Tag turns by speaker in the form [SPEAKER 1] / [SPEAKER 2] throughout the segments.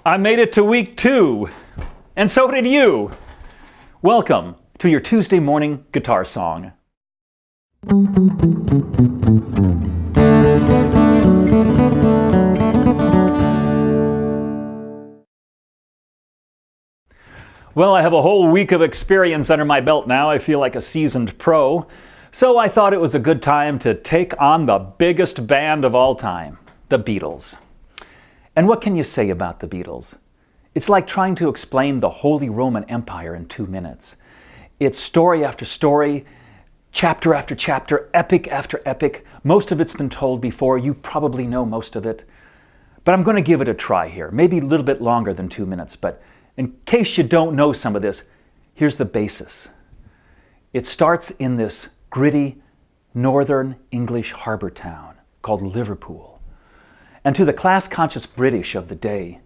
[SPEAKER 1] I made it to week 2, and so did you. Welcome to your Tuesday morning guitar song. Well, I have a whole week of experience under my belt now. I feel like a seasoned pro. So I thought it was a good time to take on the biggest band of all time, the Beatles. And what can you say about the Beatles? It's like trying to explain the Holy Roman Empire in 2 minutes. It's story after story, chapter after chapter, epic after epic. Most of it's been told before. You probably know most of it. But I'm going to give it a try here. Maybe a little bit longer than 2 minutes. But in case you don't know some of this, here's the basis. It starts in this gritty northern English harbor town called Liverpool. And to the class-conscious British of the day,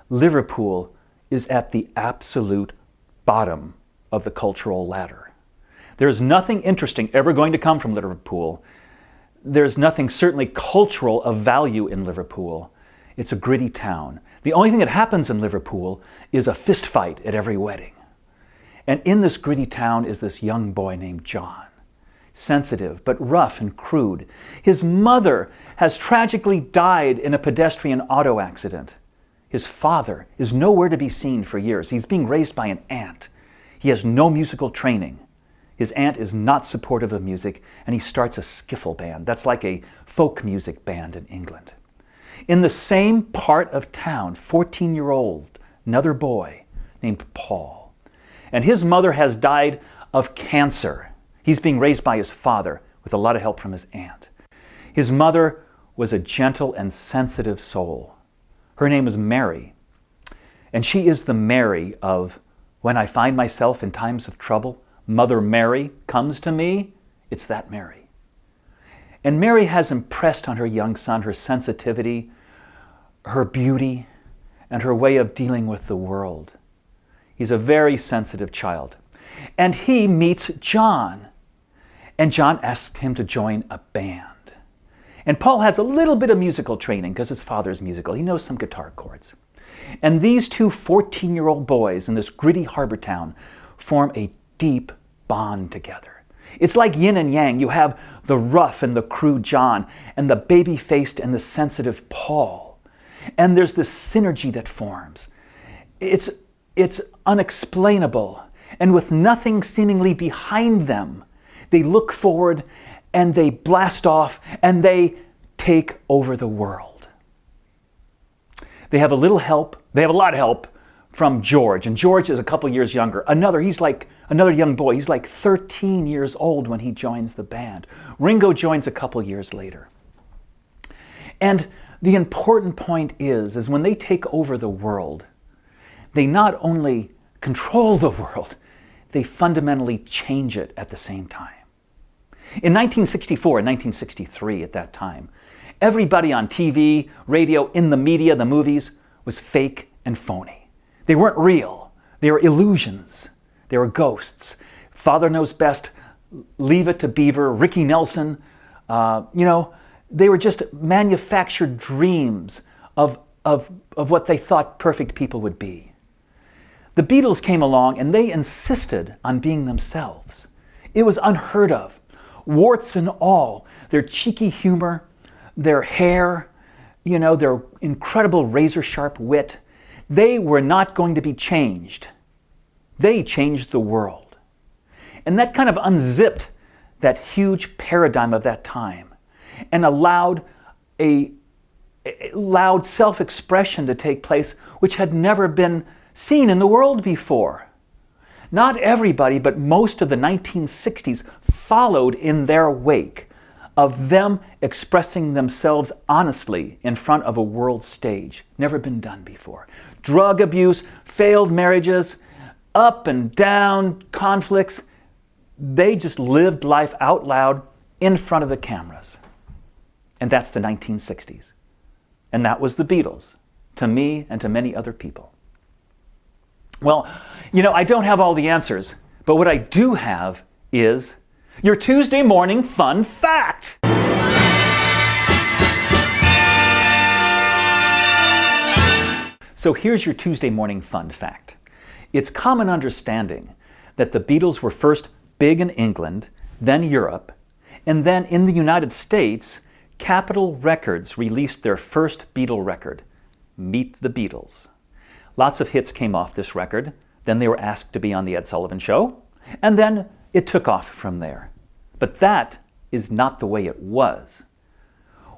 [SPEAKER 1] Liverpool is at the absolute bottom of the cultural ladder. There's nothing interesting ever going to come from Liverpool. There's nothing certainly cultural of value in Liverpool. It's a gritty town. The only thing that happens in Liverpool is a fist fight at every wedding. And in this gritty town is this young boy named John. Sensitive, but rough and crude. His mother has tragically died in a pedestrian auto accident. His father is nowhere to be seen for years. He's being raised by an aunt. He has no musical training. His aunt is not supportive of music, and he starts a skiffle band. That's like a folk music band in England. In the same part of town, 14-year-old, another boy named Paul. And his mother has died of cancer. He's being raised by his father with a lot of help from his aunt. His mother was a gentle and sensitive soul. Her name was Mary. And she is the Mary of, when I find myself in times of trouble, Mother Mary comes to me. It's that Mary. And Mary has impressed on her young son her sensitivity, her beauty, and her way of dealing with the world. He's a very sensitive child. And he meets John. And John asks him to join a band. And Paul has a little bit of musical training because his father's musical. He knows some guitar chords. And these two 14-year-old boys in this gritty harbor town form a deep bond together. It's like yin and yang. You have the rough and the crude John and the baby-faced and the sensitive Paul. And there's this synergy that forms. It's unexplainable. And with nothing seemingly behind them, they look forward and they blast off and they take over the world. They have a little help. They have a lot of help from George. And George is a couple years younger. He's like another young boy. He's like 13 years old when he joins the band. Ringo joins a couple years later. And the important point is when they take over the world, they not only control the world, they fundamentally change it at the same time. In 1964 and 1963 at that time, everybody on TV, radio, in the media, the movies, was fake and phony. They weren't real. They were illusions. They were ghosts. Father Knows Best, Leave It to Beaver, Ricky Nelson, they were just manufactured dreams of what they thought perfect people would be. The Beatles came along and they insisted on being themselves. It was unheard of. Warts and all, their cheeky humor, their hair, their incredible razor-sharp wit, they were not going to be changed. They changed the world. And that kind of unzipped that huge paradigm of that time and allowed self-expression to take place which had never been seen in the world before. Not everybody, but most of the 1960s followed in their wake of them expressing themselves honestly in front of a world stage. Never been done before. Drug abuse, failed marriages, up and down conflicts. They just lived life out loud in front of the cameras. And that's the 1960s. And that was the Beatles, to me and to many other people. Well, I don't have all the answers, but what I do have is your Tuesday morning fun fact. So So here's your Tuesday morning fun fact. It's common understanding that the Beatles were first big in England, then Europe, and then in the United States, Capitol Records released their first Beatle record, Meet the Beatles. Lots of hits came off this record. Then they were asked to be on The Ed Sullivan Show, and then it took off from there. But that is not the way it was.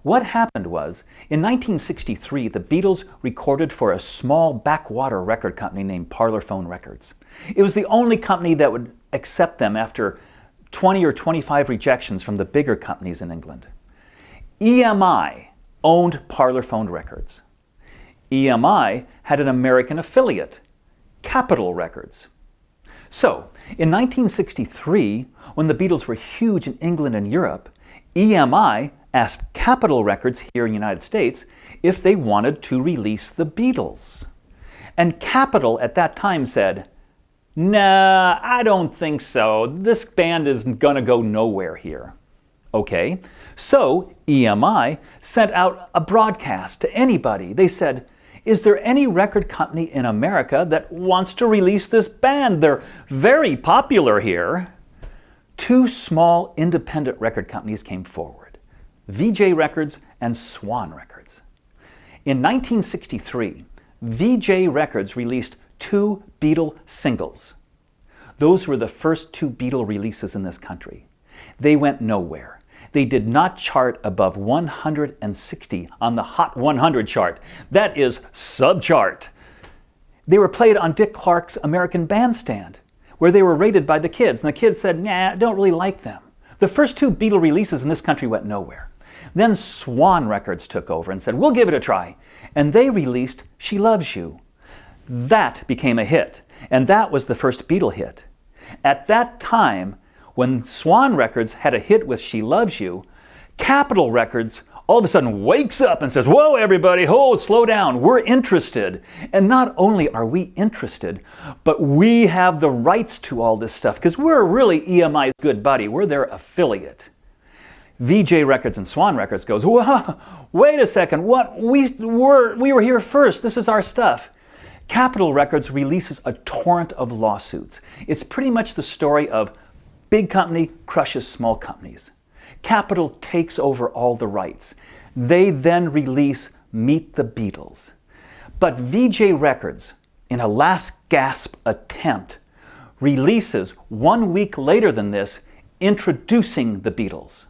[SPEAKER 1] What happened was, in 1963, the Beatles recorded for a small backwater record company named Parlophone Records. It was the only company that would accept them after 20 or 25 rejections from the bigger companies in England. EMI owned Parlophone Records. EMI had an American affiliate, Capitol Records. So, in 1963, when the Beatles were huge in England and Europe, EMI asked Capitol Records here in the United States if they wanted to release the Beatles. And Capitol at that time said, "Nah, I don't think so. This band isn't gonna go nowhere here." Okay, so EMI sent out a broadcast to anybody. They said, "Is there any record company in America that wants to release this band? They're very popular here." Two small independent record companies came forward, VJ Records and Swan Records. In 1963, VJ Records released 2 Beatle singles. Those were the first 2 Beatle releases in this country. They went nowhere. They did not chart above 160 on the Hot 100 chart. That is subchart. They were played on Dick Clark's American Bandstand, where they were rated by the kids, and the kids said, "Nah, I don't really like them." The first 2 Beatle releases in this country went nowhere. Then Swan Records took over and said, "We'll give it a try." And they released She Loves You. That became a hit, and that was the first Beatle hit. At that time, when Swan Records had a hit with She Loves You, Capitol Records all of a sudden wakes up and says, "Whoa, everybody, hold, slow down, we're interested." And not only are we interested, but we have the rights to all this stuff, because we're really EMI's good buddy. We're their affiliate. VJ Records and Swan Records goes, "Whoa, wait a second, what? We were here first, this is our stuff." Capitol Records releases a torrent of lawsuits. It's pretty much the story of big company crushes small companies. Capitol takes over all the rights. They then release Meet the Beatles. But VJ Records, in a last gasp attempt, releases 1 week later than this, introducing the Beatles.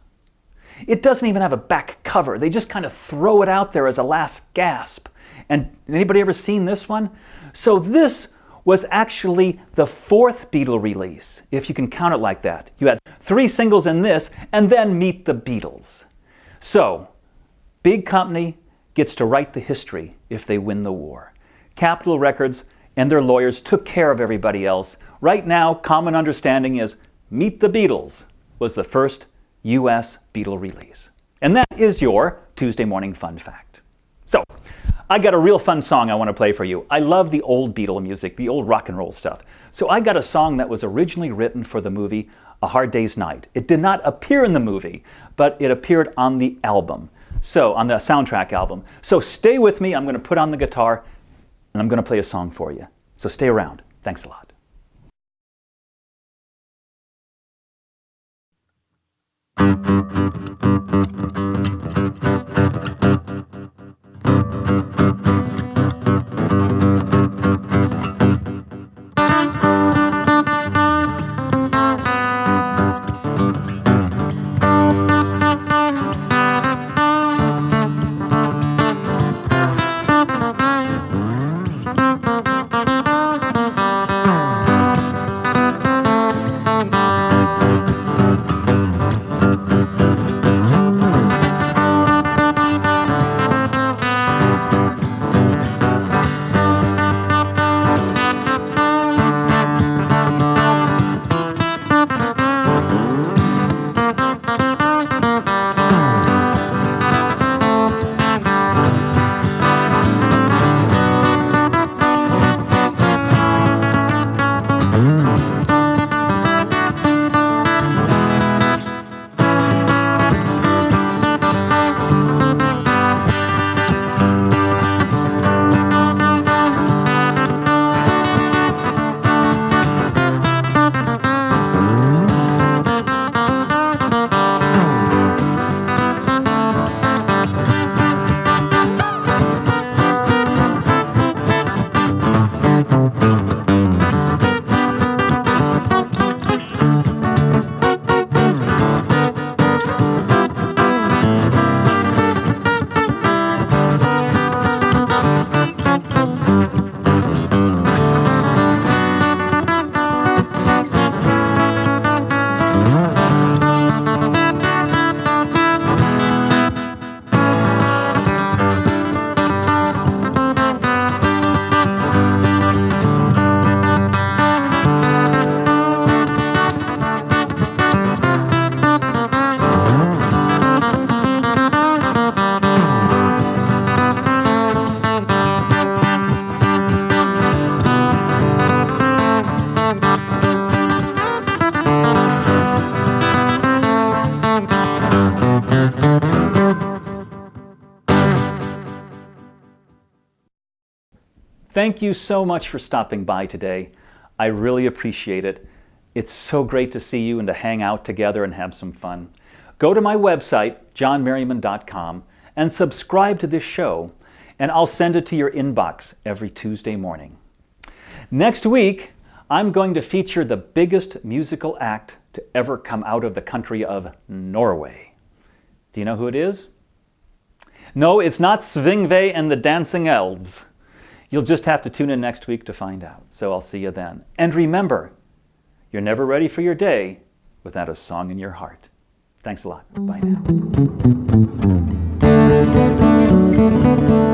[SPEAKER 1] It doesn't even have a back cover. They just kind of throw it out there as a last gasp. And anybody ever seen this one? So this was actually the 4th Beatle release, if you can count it like that. You had 3 singles in this, and then Meet the Beatles. So, big company gets to write the history if they win the war. Capitol Records and their lawyers took care of everybody else. Right now, common understanding is Meet the Beatles was the first U.S. Beatle release. And that is your Tuesday morning fun fact. So, I got a real fun song I want to play for you. I love the old Beatle music, the old rock and roll stuff. So I got a song that was originally written for the movie A Hard Day's Night. It did not appear in the movie, but it appeared on the album. So, on the soundtrack album. So stay with me, I'm going to put on the guitar, and I'm going to play a song for you. So stay around. Thanks a lot. Thank you so much for stopping by today. I really appreciate it. It's so great to see you and to hang out together and have some fun. Go to my website, johnmerriman.com, and subscribe to this show, and I'll send it to your inbox every Tuesday morning. Next week, I'm going to feature the biggest musical act to ever come out of the country of Norway. Do you know who it is? No, it's not Svingve and the Dancing Elves. You'll just have to tune in next week to find out. So I'll see you then. And remember, you're never ready for your day without a song in your heart. Thanks a lot. Bye now.